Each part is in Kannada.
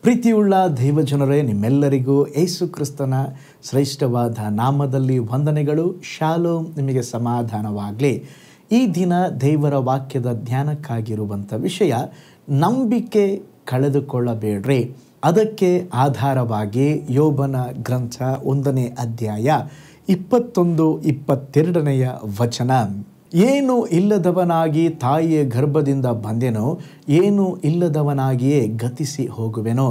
ಪ್ರೀತಿಯುಳ್ಳ ದೇವಜನರೇ, ನಿಮ್ಮೆಲ್ಲರಿಗೂ ಯೇಸು ಕ್ರಿಸ್ತನ ಶ್ರೇಷ್ಠವಾದ ನಾಮದಲ್ಲಿ ವಂದನೆಗಳು. ಶಾಲೋಮ್, ನಿಮಗೆ ಸಮಾಧಾನವಾಗಲಿ. ಈ ದಿನ ದೇವರ ವಾಕ್ಯದ ಧ್ಯಾನಕ್ಕಾಗಿರುವಂಥ ವಿಷಯ, ನಂಬಿಕೆ ಕಳೆದುಕೊಳ್ಳಬೇಡ್ರಿ. ಅದಕ್ಕೆ ಆಧಾರವಾಗಿ ಯೋಬನ ಗ್ರಂಥ 1ನೇ ಅಧ್ಯಾಯ 21-22 ವಚನ. ಏನು ಇಲ್ಲದವನಾಗಿ ತಾಯಿಯ ಗರ್ಭದಿಂದ ಬಂದೆನೋ, ಏನು ಇಲ್ಲದವನಾಗಿಯೇ ಗತಿಸಿ ಹೋಗುವೆನೋ.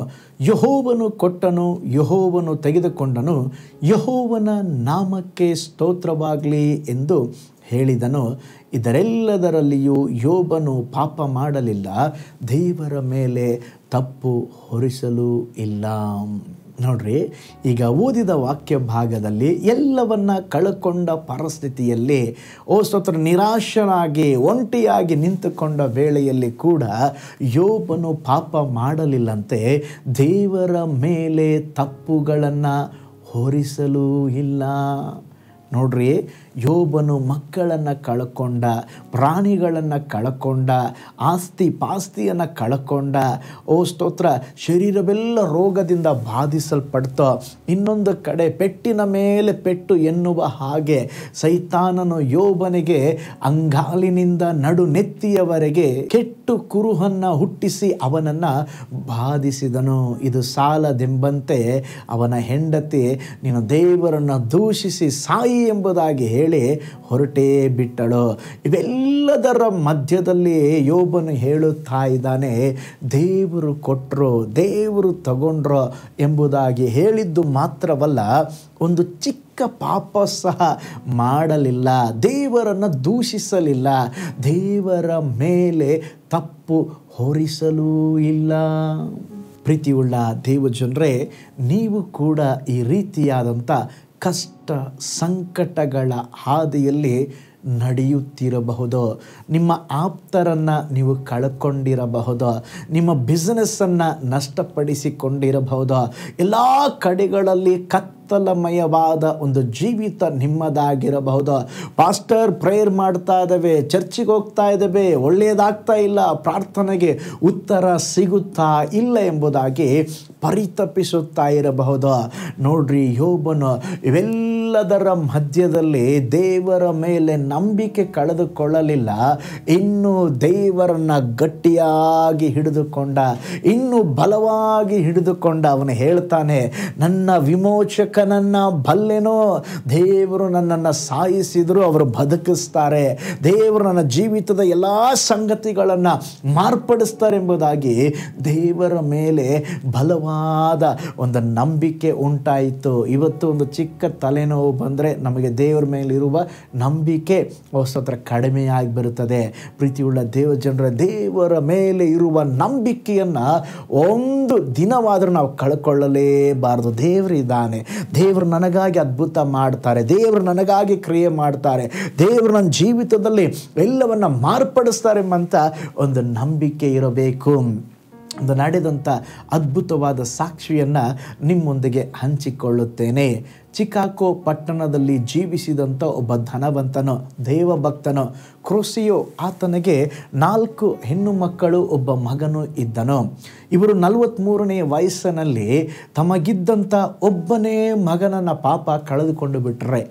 ಯೆಹೋವನು ಕೊಟ್ಟನು, ಯೆಹೋವನು ತೆಗೆದುಕೊಂಡನು, ಯೆಹೋವನ ನಾಮಕ್ಕೆ ಸ್ತೋತ್ರವಾಗಲಿ ಎಂದು ಹೇಳಿದನು. ಇದರೆಲ್ಲದರಲ್ಲಿಯೂ ಯೋಬನು ಪಾಪ ಮಾಡಲಿಲ್ಲ, ದೇವರ ಮೇಲೆ ತಪ್ಪು ಹೊರಿಸಲೂ ಇಲ್ಲ. ನೋಡ್ರಿ, ಈಗ ಓದಿದ ವಾಕ್ಯ ಭಾಗದಲ್ಲಿ ಎಲ್ಲವನ್ನ ಕಳಕೊಂಡ ಪರಿಸ್ಥಿತಿಯಲ್ಲಿ ಸ್ತೋತ್ರ ನಿರಾಶನಾಗಿ ಒಂಟಿಯಾಗಿ ನಿಂತುಕೊಂಡ ವೇಳೆಯಲ್ಲಿ ಕೂಡ ಯೋಬನು ಪಾಪ ಮಾಡಲಿಲ್ಲಂತೆ, ದೇವರ ಮೇಲೆ ತಪ್ಪುಗಳನ್ನು ಹೊರಿಸಲೂ ಇಲ್ಲ. ನೋಡ್ರಿ, ಯೋಬನು ಮಕ್ಕಳನ್ನು ಕಳ್ಕೊಂಡ, ಪ್ರಾಣಿಗಳನ್ನು ಕಳ್ಕೊಂಡ, ಆಸ್ತಿ ಪಾಸ್ತಿಯನ್ನು ಕಳ್ಕೊಂಡ, ಸ್ತೋತ್ರ ಶರೀರವೆಲ್ಲ ರೋಗದಿಂದ ಬಾಧಿಸಲ್ಪಡ್ತೋ. ಇನ್ನೊಂದು ಕಡೆ ಪೆಟ್ಟಿನ ಮೇಲೆ ಪೆಟ್ಟು ಎನ್ನುವ ಹಾಗೆ ಸೈತಾನನು ಯೋಬನಿಗೆ ಅಂಗಾಲಿನಿಂದ ನಡು ನೆತ್ತಿಯವರೆಗೆ ಕೆಟ್ಟು ಕುರುಹನ್ನು ಹುಟ್ಟಿಸಿ ಅವನನ್ನು ಬಾಧಿಸಿದನು. ಇದು ಸಾಲದೆಂಬಂತೆ ಅವನ ಹೆಂಡತಿ, ನೀನು ದೇವರನ್ನು ದೂಷಿಸಿ ಸಾಯಿ ಎಂಬುದಾಗಿ ಹೇಳಿ ಹೊರಟೇ ಬಿಟ್ಟಳು. ಇವೆಲ್ಲದರ ಮಧ್ಯದಲ್ಲಿ ಯೋಬನು ಹೇಳುತ್ತಾ ಇದ್ದಾನೆ, ದೇವರು ಕೊಟ್ಟರು, ದೇವರು ತಗೊಂಡ್ರು ಎಂಬುದಾಗಿ ಹೇಳಿದ್ದು ಮಾತ್ರವಲ್ಲ, ಒಂದು ಚಿಕ್ಕ ಪಾಪ ಸಹ ಮಾಡಲಿಲ್ಲ, ದೇವರನ್ನು ದೂಷಿಸಲಿಲ್ಲ, ದೇವರ ಮೇಲೆ ತಪ್ಪು ಹೊರಿಸಲೂ ಇಲ್ಲ. ಪ್ರೀತಿಯುಳ್ಳ ದೇವಜನರೇ, ನೀವು ಕೂಡ ಈ ರೀತಿಯಾದಂಥ ಕಷ್ಟ ಸಂಕಟಗಳ ಹಾದಿಯಲ್ಲಿ ನಡೆಯುತ್ತಿರಬಹುದು. ನಿಮ್ಮ ಆಪ್ತರನ್ನು ನೀವು ಕಳ್ಕೊಂಡಿರಬಹುದು, ನಿಮ್ಮ ಬಿಸ್ನೆಸ್ಸನ್ನು ನಷ್ಟಪಡಿಸಿಕೊಂಡಿರಬಹುದು. ಎಲ್ಲ ಕಡೆಗಳಲ್ಲಿ ಕತ್ತಲಮಯವಾದ ಒಂದು ಜೀವಿತ ನಿಮ್ಮದಾಗಿರಬಹುದು. ಪಾಸ್ಟರ್ ಪ್ರೇಯರ್ ಮಾಡ್ತಾ ಇದ್ದಾವೆ, ಚರ್ಚಿಗೆ ಹೋಗ್ತಾ ಇದ್ದಾವೆ, ಒಳ್ಳೆಯದಾಗ್ತಾ ಇಲ್ಲ, ಪ್ರಾರ್ಥನೆಗೆ ಉತ್ತರ ಸಿಗುತ್ತಾ ಇಲ್ಲ ಎಂಬುದಾಗಿ ಪರಿತಪಿಸುತ್ತಾ ಇರಬಹುದು. ನೋಡ್ರಿ, ಯೋಬನು ಇವೆಲ್ಲದರ ಮಧ್ಯದಲ್ಲಿ ದೇವರ ಮೇಲೆ ನಂಬಿಕೆ ಕಳೆದುಕೊಳ್ಳಲಿಲ್ಲ, ಇನ್ನು ದೇವರನ್ನು ಗಟ್ಟಿಯಾಗಿ ಹಿಡಿದುಕೊಂಡ, ಇನ್ನು ಬಲವಾಗಿ ಹಿಡಿದುಕೊಂಡ. ಅವನು ಹೇಳ್ತಾನೆ, ನನ್ನ ವಿಮೋಚಕನನ್ನು ಬಲ್ಲೆನೋ, ದೇವರು ನನ್ನನ್ನು ಸಾಯಿಸಿದರೂ ಅವರು ಬದುಕಿಸ್ತಾರೆ, ದೇವರು ನನ್ನ ಜೀವಿತದ ಎಲ್ಲ ಸಂಗತಿಗಳನ್ನು ಮಾರ್ಪಡಿಸ್ತಾರೆ ಎಂಬುದಾಗಿ ದೇವರ ಮೇಲೆ ಬಲವಾದ ಒಂದು ನಂಬಿಕೆ ಉಂಟಾಯಿತು. ಇವತ್ತು ಒಂದು ಚಿಕ್ಕ ತಲೆನೋವು ಬಂದರೆ ನಮಗೆ ದೇವರ ಮೇಲಿರುವ ನಂಬಿಕೆ ಸ್ತೋತ್ರ ಕಡಿಮೆಯಾಗಿ ಬರುತ್ತದೆ. ಪ್ರೀತಿಯುಳ್ಳ ದೇವಜನರ, ದೇವರ ಮೇಲೆ ಇರುವ ನಂಬಿಕೆಯನ್ನು ಒಂದು ದಿನವಾದರೂ ನಾವು ಕಳ್ಕೊಳ್ಳಲೇಬಾರದು. ದೇವರಿದ್ದಾನೆ, ದೇವರು ನನಗಾಗಿ ಅದ್ಭುತ ಮಾಡ್ತಾರೆ, ದೇವರು ನನಗಾಗಿ ಕ್ರಿಯೆ ಮಾಡ್ತಾರೆ, ದೇವರು ನನ್ನ ಜೀವಿತದಲ್ಲಿ ಎಲ್ಲವನ್ನ ಮಾರ್ಪಡಿಸ್ತಾರೆ ಎಂಬಂಥ ಒಂದು ನಂಬಿಕೆ ಇರಬೇಕು. ಒಂದು ನಡೆದಂಥ ಅದ್ಭುತವಾದ ಸಾಕ್ಷಿಯನ್ನು ನಿಮ್ಮೊಂದಿಗೆ ಹಂಚಿಕೊಳ್ಳುತ್ತೇನೆ. ಚಿಕಾಗೋ ಪಟ್ಟಣದಲ್ಲಿ ಜೀವಿಸಿದಂಥ ಒಬ್ಬ ಧನವಂತನು, ದೇವಭಕ್ತನು ಕ್ರೋಸಿಯೋ, ಆತನಿಗೆ 4 ಹೆಣ್ಣು ಮಕ್ಕಳು, ಒಬ್ಬ ಮಗನು ಇದ್ದನು. ಇವರು 43ನೇ ವಯಸ್ಸಿನಲ್ಲಿ ತಮಗಿದ್ದಂಥ ಒಬ್ಬನೇ ಮಗನನ್ನು ಪಾಪ ಕಳೆದುಕೊಂಡು ಬಿಟ್ಟರೆ,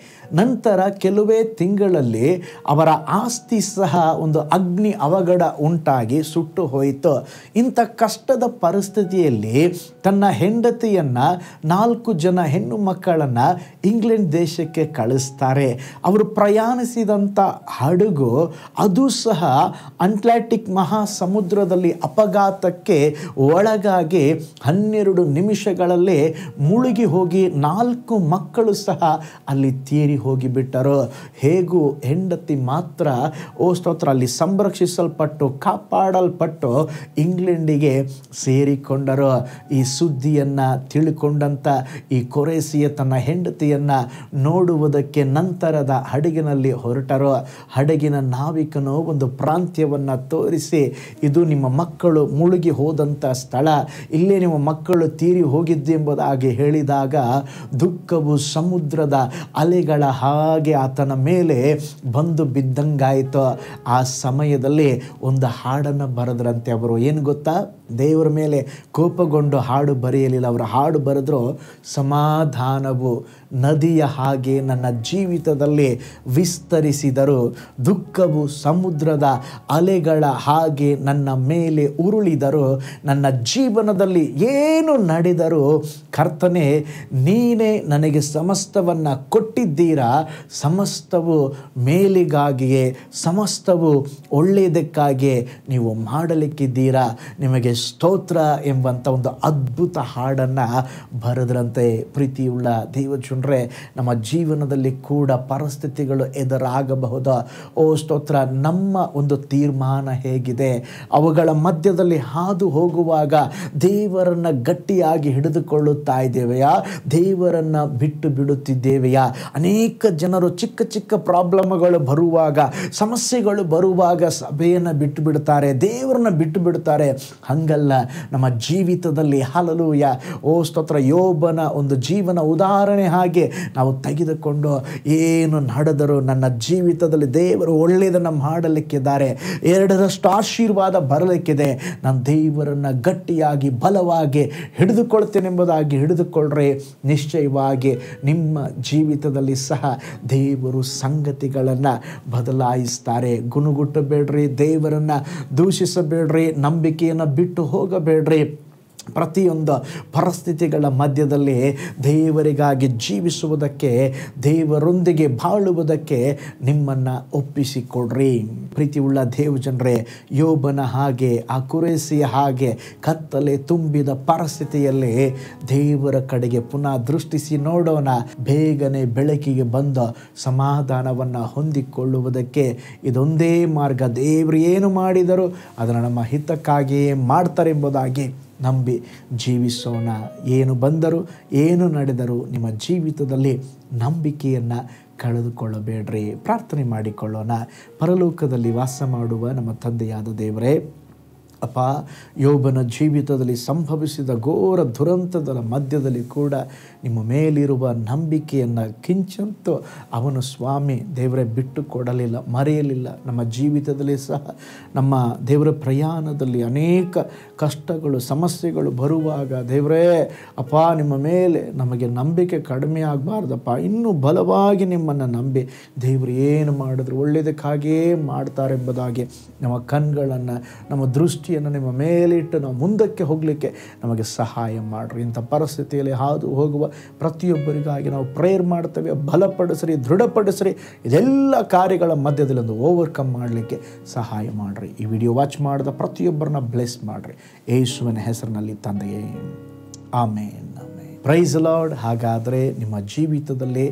ನಂತರ ಕೆಲವೇ ತಿಂಗಳಲ್ಲಿ ಅವರ ಆಸ್ತಿ ಸಹ ಒಂದು ಅಗ್ನಿ ಅವಘಡ ಉಂಟಾಗಿ ಸುಟ್ಟು ಹೋಯಿತು. ಇಂಥ ಕಷ್ಟದ ಪರಿಸ್ಥಿತಿಯಲ್ಲಿ ತನ್ನ ಹೆಂಡತಿಯನ್ನು 4 ಜನ ಹೆಣ್ಣು ಮಕ್ಕಳನ್ನು ಇಂಗ್ಲೆಂಡ್ ದೇಶಕ್ಕೆ ಕಳಿಸ್ತಾರೆ. ಅವರು ಪ್ರಯಾಣಿಸಿದಂಥ ಹಡಗು ಅದು ಸಹ ಅಟ್ಲಾಂಟಿಕ್ ಮಹಾಸಮುದ್ರದಲ್ಲಿ ಅಪಘಾತಕ್ಕೆ ಒಳಗಾಗಿ 12 ನಿಮಿಷಗಳಲ್ಲಿ ಮುಳುಗಿ ಹೋಗಿ 4 ಮಕ್ಕಳು ಸಹ ಅಲ್ಲಿ ತೀರಿ ಹೋಗಿಬಿಟ್ಟರು. ಹೇಗೂ ಹೆಂಡತಿ ಮಾತ್ರ ಸ್ತೋತ್ರ ಅಲ್ಲಿ ಸಂರಕ್ಷಿಸಲ್ಪಟ್ಟು ಕಾಪಾಡಲ್ಪಟ್ಟು ಇಂಗ್ಲೆಂಡಿಗೆ ಸೇರಿಕೊಂಡರು. ಈ ಸುದ್ದಿಯನ್ನು ತಿಳ್ಕೊಂಡಂಥ ಈ ಕೊರೇಸಿಯ ತನ್ನ ಹೆಂಡತಿಯನ್ನು ನೋಡುವುದಕ್ಕೆ ನಂತರದ ಹಡಗಿನಲ್ಲಿ ಹೊರಟರೋ, ಹಡಗಿನ ನಾವಿಕನು ಒಂದು ಪ್ರಾಂತ್ಯವನ್ನು ತೋರಿಸಿ, ಇದು ನಿಮ್ಮ ಮಕ್ಕಳು ಮುಳುಗಿ ಹೋದಂಥ ಸ್ಥಳ, ಇಲ್ಲೇ ನಿಮ್ಮ ಮಕ್ಕಳು ತೀರಿ ಹೋಗಿದ್ದೆಂಬುದಾಗಿ ಹೇಳಿದಾಗ ದುಃಖವು ಸಮುದ್ರದ ಅಲೆಗಳ ಹಾಗೆ ಆತನ ಮೇಲೆ ಬಂದು ಬಿದ್ದಂಗಾಯಿತು. ಆ ಸಮಯದಲ್ಲಿ ಒಂದು ಹಾಡನ್ನು ಬರೆದ್ರಂತೆ ಅವರು. ಏನು ಗೊತ್ತಾ? ದೇವರ ಮೇಲೆ ಕೋಪಗೊಂಡು ಹಾಡು ಬರೆಯಲಿಲ್ಲ. ಅವರು ಹಾಡು ಬರೆದ್ರು, ಸಮಾಧಾನವು ನದಿಯ ಹಾಗೆ ನನ್ನ ಜೀವಿತದಲ್ಲಿ ವಿಸ್ತರಿಸಿದರು, ದುಃಖವು ಸಮುದ್ರದ ಅಲೆಗಳ ಹಾಗೆ ನನ್ನ ಮೇಲೆ ಉರುಳಿದರು, ನನ್ನ ಜೀವನದಲ್ಲಿ ಏನು ನಡೆದರೂ ಕರ್ತನೇ ನೀನೇ ನನಗೆ ಸಮಸ್ತವನ್ನು ಕೊಟ್ಟಿದ್ದೀರಾ, ಸಮಸ್ತವು ಮೇಲಿಗಾಗಿಯೇ, ಸಮಸ್ತವು ಒಳ್ಳೆಯದಕ್ಕಾಗಿಯೇ ನೀವು ಮಾಡಲಿಕ್ಕಿದ್ದೀರಾ, ನಿಮಗೆ ಸ್ತೋತ್ರ ಎಂಬಂಥ ಒಂದು ಅದ್ಭುತ ಹಾಡನ್ನು ಬರೆದ್ರಂತೆ. ಪ್ರೀತಿಯುಳ್ಳ ದೇವಜನರೇ, ನಮ್ಮ ಜೀವನದಲ್ಲಿ ಕೂಡ ಪರಿಸ್ಥಿತಿಗಳು ಎದುರಾಗಬಹುದು. ಓ ಸ್ತೋತ್ರ, ನಮ್ಮ ಒಂದು ತೀರ್ಮಾನ ಹೇಗಿದೆ? ಅವುಗಳ ಮಧ್ಯದಲ್ಲಿ ಹಾದು ಹೋಗುವಾಗ ದೇವರನ್ನು ಗಟ್ಟಿಯಾಗಿ ಹಿಡಿದುಕೊಳ್ಳುತ್ತಾ ಇದ್ದೇವೆಯಾ? ದೇವರನ್ನು ಬಿಟ್ಟು ಬಿಡುತ್ತಿದ್ದೇವೆಯಾ? ಅನೇಕ ಜನರು ಚಿಕ್ಕ ಚಿಕ್ಕ ಪ್ರಾಬ್ಲಮ್ಗಳು ಬರುವಾಗ, ಸಮಸ್ಯೆಗಳು ಬರುವಾಗ ಸಭೆಯನ್ನು ಬಿಟ್ಟು ಬಿಡ್ತಾರೆ, ದೇವರನ್ನು ಬಿಟ್ಟು ಬಿಡ್ತಾರೆ. ಹಂಗಲ್ಲ, ನಮ್ಮ ಜೀವಿತದಲ್ಲಿ ಹಲ್ಲೆಲೂಯ, ಓ ಸ್ತೋತ್ರ, ಯೋಬನ ಒಂದು ಜೀವನ ಉದಾಹರಣೆ ಹಾಗೆ ನಾವು ತೆಗೆದುಕೊಂಡು ಏನು ನಡೆದರೂ ನನ್ನ ಜೀವಿತದಲ್ಲಿ ದೇವರು ಒಳ್ಳೆಯದನ್ನು ಮಾಡಲಿಕ್ಕಿದ್ದಾರೆ, ಎರಡರಷ್ಟು ಆಶೀರ್ವಾದ ಬರಲಿಕ್ಕಿದೆ, ನಾನು ದೇವರನ್ನು ಗಟ್ಟಿಯಾಗಿ ಬಲವಾಗಿ ಹಿಡಿದುಕೊಳ್ತೇನೆಂಬುದಾಗಿ ಹಿಡಿದುಕೊಳ್ಳ್ರೆ, ನಿಶ್ಚಯವಾಗಿ ನಿಮ್ಮ ಜೀವಿತದಲ್ಲಿ ಸಹ ದೇವರು ಸಂಗತಿಗಳನ್ನು ಬದಲಾಯಿಸ್ತಾರೆ. ಗುಣಗುಟ್ಟಬೇಡ್ರಿ, ದೇವರನ್ನು ದೂಷಿಸಬೇಡ್ರಿ, ನಂಬಿಕೆಯನ್ನು ಬಿಟ್ಟು ಹೋಗಬೇಡ್ರಿ. ಪ್ರತಿಯೊಂದು ಪರಿಸ್ಥಿತಿಗಳ ಮಧ್ಯದಲ್ಲಿ ದೇವರಿಗಾಗಿ ಜೀವಿಸುವುದಕ್ಕೆ, ದೇವರೊಂದಿಗೆ ಬಾಳುವುದಕ್ಕೆ ನಿಮ್ಮನ್ನು ಒಪ್ಪಿಸಿಕೊಡ್ರಿ. ಪ್ರೀತಿಯುಳ್ಳ ದೇವಜನರೇ, ಯೋಬನ ಹಾಗೆ, ಆ ಕುರೇಸಿಯ ಹಾಗೆ ಕತ್ತಲೆ ತುಂಬಿದ ಪರಿಸ್ಥಿತಿಯಲ್ಲಿ ದೇವರ ಕಡೆಗೆ ಪುನಃ ದೃಷ್ಟಿಸಿ ನೋಡೋಣ. ಬೇಗನೆ ಬೆಳಕಿಗೆ ಬಂದ ಸಮಾಧಾನವನ್ನು ಹೊಂದಿಕೊಳ್ಳುವುದಕ್ಕೆ ಇದೊಂದೇ ಮಾರ್ಗ. ದೇವರು ಏನು ಮಾಡಿದರೂ ಅದನ್ನು ನಮ್ಮ ಹಿತಕ್ಕಾಗಿಯೇ ಮಾಡ್ತಾರೆ ಎಂಬುದಾಗಿ ನಂಬಿ ಜೀವಿಸೋಣ. ಏನು ಬಂದರೂ ಏನು ನಡೆದರೂ ನಿಮ್ಮ ಜೀವಿತದಲ್ಲಿ ನಂಬಿಕೆಯನ್ನು ಕಳೆದುಕೊಳ್ಳಬೇಡ್ರಿ. ಪ್ರಾರ್ಥನೆ ಮಾಡಿಕೊಳ್ಳೋಣ. ಪರಲೋಕದಲ್ಲಿ ವಾಸ ಮಾಡುವ ನಮ್ಮ ತಂದೆಯಾದ ದೇವರೇ, ಅಪ್ಪ, ಯೋಬನ ಜೀವಿತದಲ್ಲಿ ಸಂಭವಿಸಿದ ಘೋರ ದುರಂತದ ಮಧ್ಯದಲ್ಲಿ ಕೂಡ ನಿಮ್ಮ ಮೇಲಿರುವ ನಂಬಿಕೆಯನ್ನು ಕಿಂಚಂತೂ ಅವನು ಸ್ವಾಮಿ ದೇವರೇ ಬಿಟ್ಟು ಕೊಡಲಿಲ್ಲ, ಮರೆಯಲಿಲ್ಲ. ನಮ್ಮ ಜೀವಿತದಲ್ಲಿ ಸಹ ನಮ್ಮ ದೇವರ ಪ್ರಯಾಣದಲ್ಲಿ ಅನೇಕ ಕಷ್ಟಗಳು, ಸಮಸ್ಯೆಗಳು ಬರುವಾಗ ದೇವರೇ ಅಪ್ಪ, ನಿಮ್ಮ ಮೇಲೆ ನಮಗೆ ನಂಬಿಕೆ ಕಡಿಮೆ ಆಗಬಾರ್ದಪ್ಪ, ಇನ್ನೂ ಬಲವಾಗಿ ನಿಮ್ಮನ್ನು ನಂಬಿ ದೇವರು ಏನು ಮಾಡಿದ್ರು ಒಳ್ಳೆಯದಕ್ಕಾಗಿಯೇ ಮಾಡ್ತಾರೆಂಬುದಾಗಿ ನಮ್ಮ ಕಣ್ಗಳನ್ನು, ನಮ್ಮ ದೃಷ್ಟಿಯನ್ನು ನಿಮ್ಮ ಮೇಲಿಟ್ಟು ನಾವು ಮುಂದಕ್ಕೆ ಹೋಗಲಿಕ್ಕೆ ನಮಗೆ ಸಹಾಯ ಮಾಡಿರಿ. ಇಂಥ ಪರಿಸ್ಥಿತಿಯಲ್ಲಿ ಹಾದು ಹೋಗುವ ಪ್ರತಿಯೊಬ್ಬರಿಗಾಗಿ ನಾವು ಪ್ರೇಯರ್ ಮಾಡ್ತೇವೆ. ಬಲಪಡಿಸ್ರಿ, ದೃಢಪಡಿಸ್ರಿ. ಇದೆಲ್ಲ ಕಾರ್ಯಗಳ ಮಧ್ಯದಲ್ಲಿ ಒಂದು ಓವರ್ಕಮ್ ಮಾಡಲಿಕ್ಕೆ ಸಹಾಯ ಮಾಡಿರಿ. ಈ ವಿಡಿಯೋ ವಾಚ್ ಮಾಡಿದ ಪ್ರತಿಯೊಬ್ಬರನ್ನ ಬ್ಲೆಸ್ ಮಾಡಿರಿ. ಯೇಸುವಿನ ಹೆಸರಿನಲ್ಲಿ ತಂದೆಯೇ, ಆಮೇನ್. Price lord. ಹಾಗಾದರೆ ನಿಮ್ಮ ಜೀವಿತದಲ್ಲಿ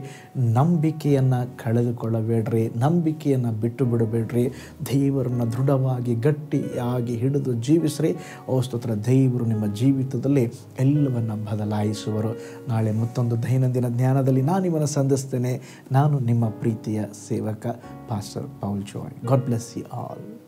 ನಂಬಿಕೆಯನ್ನು ಕಳೆದುಕೊಳ್ಳಬೇಡ್ರಿ, ನಂಬಿಕೆಯನ್ನು ಬಿಟ್ಟು ಬಿಡಬೇಡ್ರಿ. ದೇವರನ್ನು ದೃಢವಾಗಿ ಗಟ್ಟಿಯಾಗಿ ಹಿಡಿದು ಜೀವಿಸ್ರಿ. ಓ ಸ್ತೋತ್ರ, ದೇವರು ನಿಮ್ಮ ಜೀವಿತದಲ್ಲಿ ಎಲ್ಲವನ್ನು ಬದಲಾಯಿಸುವರು. ನಾಳೆ ಮತ್ತೊಂದು ದೈನಂದಿನ ಜ್ಞಾನದಲ್ಲಿ ನಾನು ನಿಮ್ಮನ್ನು ಸಂಧಿಸ್ತೇನೆ. ನಾನು ನಿಮ್ಮ ಪ್ರೀತಿಯ ಸೇವಕ pastor Paul Joy. God bless you all.